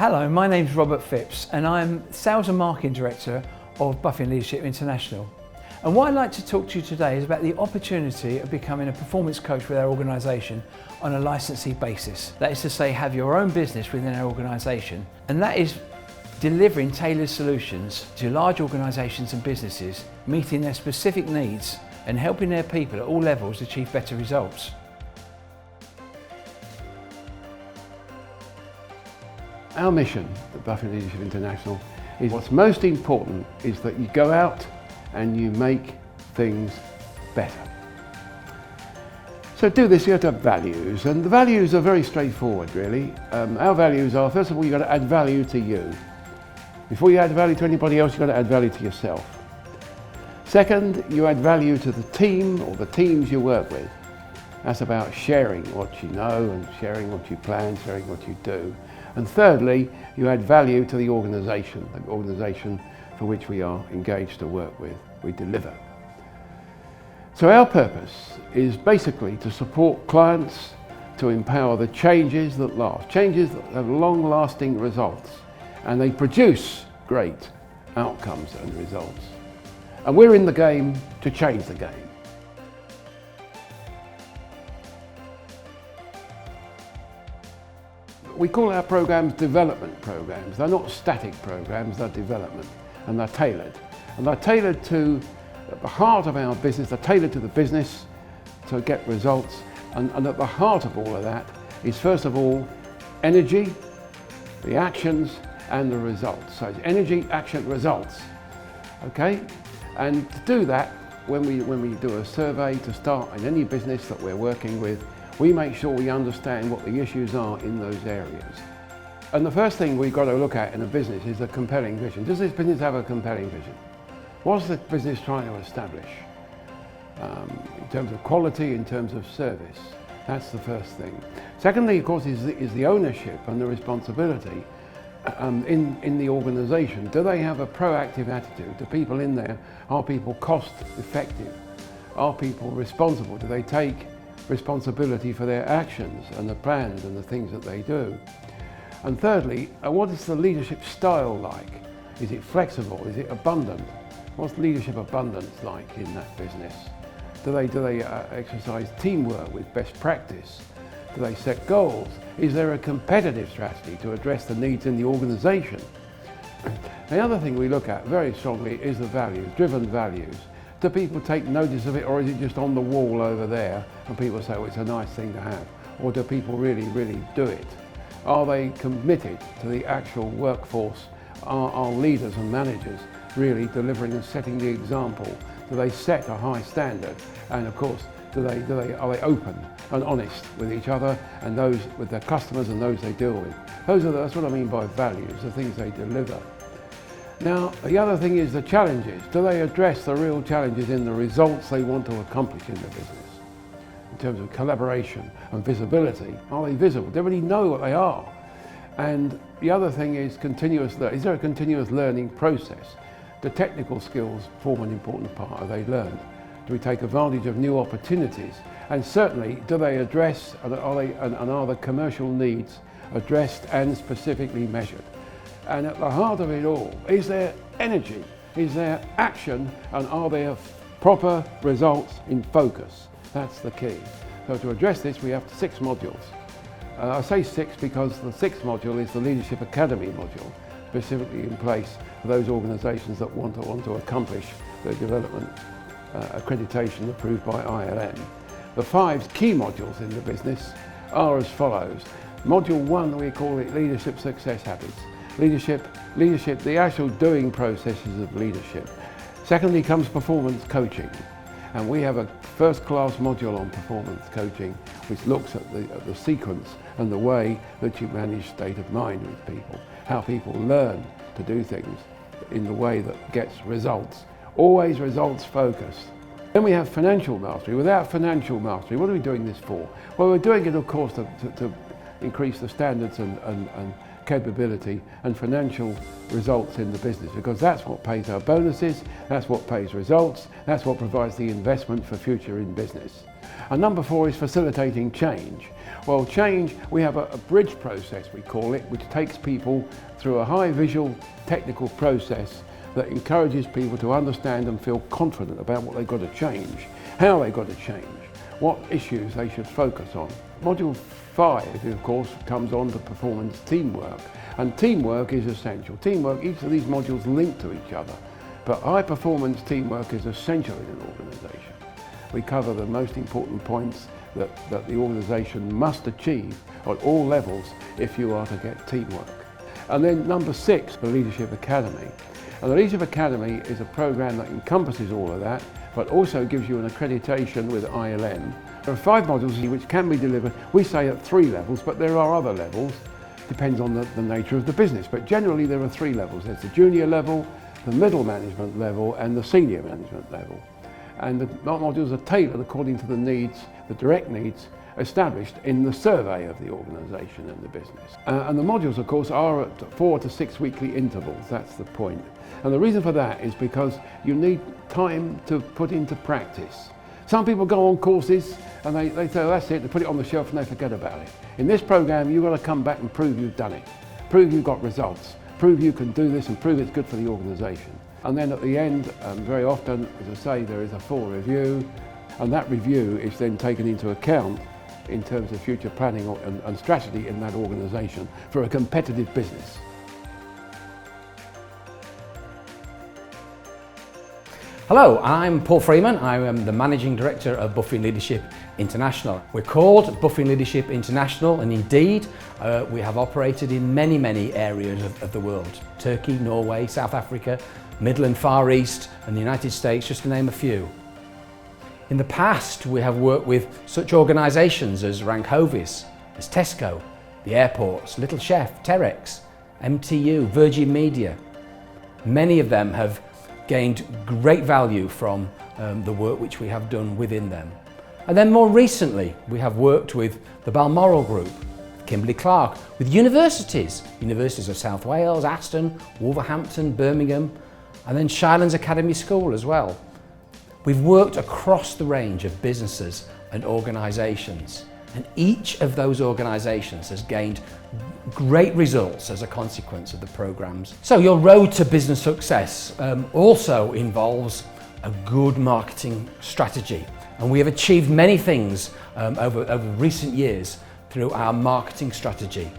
Hello, my name's Robert Phipps and I'm Sales and Marketing Director of Buffin Leadership International. And what I'd like to talk to you today is about the opportunity of becoming a performance coach with our organisation on a licensee basis. That is to say, have your own business within our organisation. And that is delivering tailored solutions to large organisations and businesses, meeting their specific needs and helping their people at all levels achieve better results. Our mission at Buffin Leadership International is what's most important is that you go out and you make things better. So to do this, you have to have values, and the values are very straightforward really. Our values are, first of all, you've got to add value to you. Before you add value to anybody else, you've got to add value to yourself. Second, you add value to the team or the teams you work with. That's about sharing what you know and sharing what you plan, sharing what you do. And thirdly, you add value to the organisation for which we are engaged to work with, we deliver. So our purpose is basically to support clients to empower the changes that last, changes that have long-lasting results, and they produce great outcomes and results. And we're in the game to change the game. We call our programs development programs. They're not static programs, they're development, and they're tailored. And they're tailored to the heart of our business, they're tailored to the business to get results. And at the heart of all of that is, first of all, energy, the actions, and the results. So it's energy, action, results. Okay? And to do that, when we do a survey to start in any business that we're working with, we make sure we understand what the issues are in those areas. And the first thing we've got to look at in a business is a compelling vision. Does this business have a compelling vision? What's the business trying to establish? In terms of quality, in terms of service. That's the first thing. Secondly, of course, is the ownership and the responsibility in the organisation. Do they have a proactive attitude? Do people in there, are people cost effective? Are people responsible? Do they take responsibility for their actions and the plans and the things that they do? And thirdly, what is the leadership style like? Is it flexible? Is it abundant? What's leadership abundance like in that business? Do they exercise teamwork with best practice? Do they set goals? Is there a competitive strategy to address the needs in the organisation? The other thing we look at very strongly is the values, driven values. Do people take notice of it, or is it just on the wall over there and people say, well, it's a nice thing to have? Or do people really do it? Are they committed to the actual workforce? Are leaders and managers really delivering and setting the example? Do they set a high standard? And of course, are they open and honest with each other and those with their customers and those they deal with? That's what I mean by values, the things they deliver. Now, the other thing is the challenges. Do they address the real challenges in the results they want to accomplish in the business? In terms of collaboration and visibility, are they visible? Do they really know what they are? And the other thing is is there a continuous learning process? The technical skills form an important part. Are they learned? Do we take advantage of new opportunities? And certainly, do they address, are the commercial needs addressed and specifically measured? And at the heart of it all, is there energy? Is there action? And are there proper results in focus? That's the key. So to address this, we have 6 modules. I say 6 because the 6th module is the Leadership Academy module, specifically in place for those organisations that want to accomplish their development accreditation approved by ILM. The 5 key modules in the business are as follows. Module 1, we call it Leadership Success Habits. Leadership, the actual doing processes of leadership. Secondly comes performance coaching, and we have a first-class module on performance coaching which looks at the sequence and the way that you manage state of mind with people, how people learn to do things in the way that gets results, always results focused. Then we have financial mastery. Without financial mastery, what are we doing this for? Well, we're doing it, of course, to increase the standards and capability and financial results in the business, because that's what pays our bonuses, that's what pays results, that's what provides the investment for future in business. And number 4 is facilitating change. Well, change, we have a bridge process, we call it, which takes people through a high visual technical process that encourages people to understand and feel confident about what they've got to change, how they've got to change, what issues they should focus on. Module 5, of course, comes on to performance teamwork, and teamwork is essential. Teamwork, each of these modules link to each other, but high performance teamwork is essential in an organisation. We cover the most important points that the organisation must achieve at all levels if you are to get teamwork. And then number 6, the Leadership Academy. And the Leadership Academy is a program that encompasses all of that, but also gives you an accreditation with ILM. There are 5 modules which can be delivered, we say at 3 levels, but there are other levels, depends on the nature of the business. But generally there are 3 levels. There's the junior level, the middle management level, and the senior management level. And the modules are tailored according to the needs, the direct needs, established in the survey of the organisation and the business. And the modules, of course, are at 4 to 6 weekly intervals, that's the point. And the reason for that is because you need time to put into practice. Some people go on courses and they say, oh, that's it, they put it on the shelf and they forget about it. In this program, you've got to come back and prove you've done it, prove you've got results, prove you can do this and prove it's good for the organisation. And then at the end, very often, as I say, there is a full review, and that review is then taken into account in terms of future planning and strategy in that organisation for a competitive business. Hello, I'm Paul Freeman. I am the Managing Director of Buffin Leadership International. We're called Buffin Leadership International, and indeed we have operated in many areas of the world. Turkey, Norway, South Africa, Middle and Far East, and the United States, just to name a few. In the past, we have worked with such organisations as Rank Hovis, as Tesco, the airports, Little Chef, Terex, MTU, Virgin Media. Many of them have gained great value from the work which we have done within them. And then more recently, we have worked with the Balmoral Group, Kimberley-Clark, with universities of South Wales, Aston, Wolverhampton, Birmingham, and then Shirelands Academy School as well. We've worked across the range of businesses and organisations, and each of those organisations has gained great results as a consequence of the programmes. So your road to business success also involves a good marketing strategy, and we have achieved many things over recent years through our marketing strategy.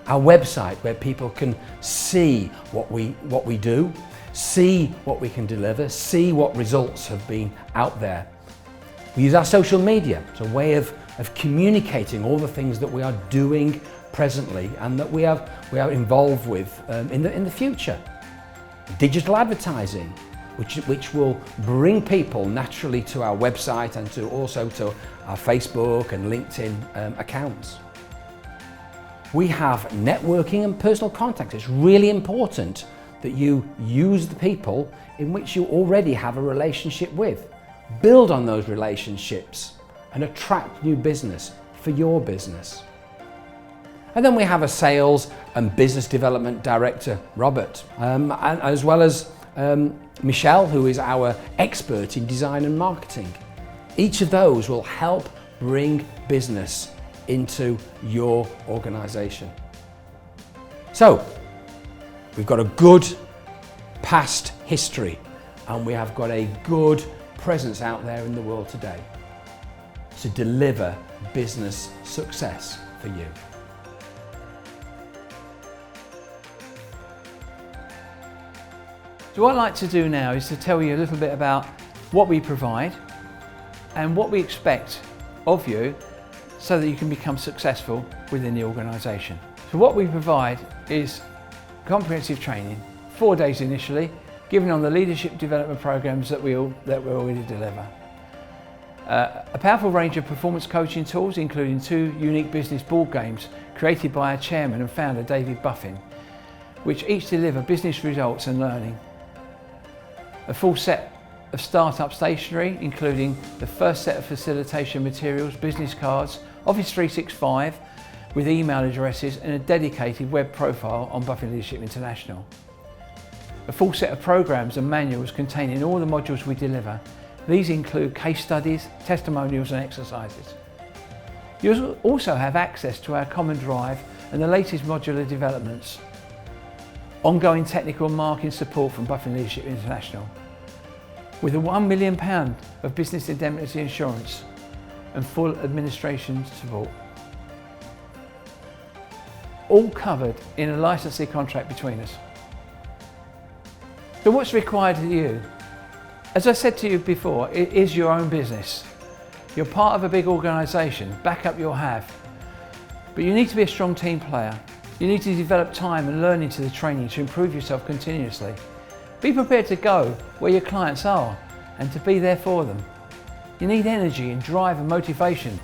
Our website, where people can see what we do, see what we can deliver, see what results have been out there. We use our social media as a way of communicating all the things that we are doing presently and that we are involved with in the future. Digital advertising, which will bring people naturally to our website and also to our Facebook and LinkedIn accounts. We have networking and personal contacts. It's really important that you use the people in which you already have a relationship with. Build on those relationships and attract new business for your business. And then we have a sales and business development director, Robert, and as well as Michelle, who is our expert in design and marketing. Each of those will help bring business into your organisation. So, we've got a good past history and we have got a good presence out there in the world today to deliver business success for you. So what I'd like to do now is to tell you a little bit about what we provide and what we expect of you so that you can become successful within the organisation. So what we provide is comprehensive training, 4 days initially, given on the leadership development programs that we already deliver. A powerful range of performance coaching tools, including 2 unique business board games created by our chairman and founder David Buffin, which each deliver business results and learning. A full set of startup stationery, including the first set of facilitation materials, business cards, Office 365, with email addresses and a dedicated web profile on Buffin Leadership International. A full set of programs and manuals containing all the modules we deliver. These include case studies, testimonials and exercises. You'll also have access to our common drive and the latest modular developments. Ongoing technical and marketing support from Buffin Leadership International. With a £1 million of business indemnity insurance and full administration support. All covered in a licensee contract between us. So what's required of you? As I said to you before, it is your own business. You're part of a big organisation, back up you'll have. But you need to be a strong team player. You need to develop time and learn into the training to improve yourself continuously. Be prepared to go where your clients are and to be there for them. You need energy and drive and motivation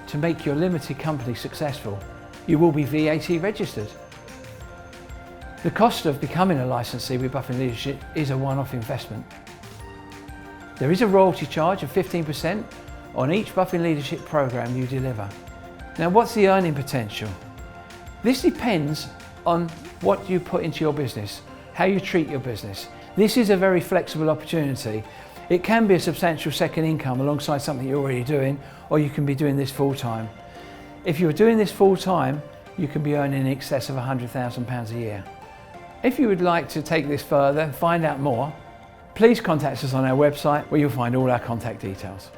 to make your limited company successful. You will be VAT registered. The cost of becoming a licensee with Buffin Leadership is a one-off investment. There is a royalty charge of 15% on each Buffin Leadership program you deliver. Now, what's the earning potential? This depends on what you put into your business, how you treat your business. This is a very flexible opportunity. It can be a substantial second income alongside something you're already doing, or you can be doing this full-time. If you're doing this full-time, you can be earning in excess of £100,000 a year. If you would like to take this further and find out more, please contact us on our website where you'll find all our contact details.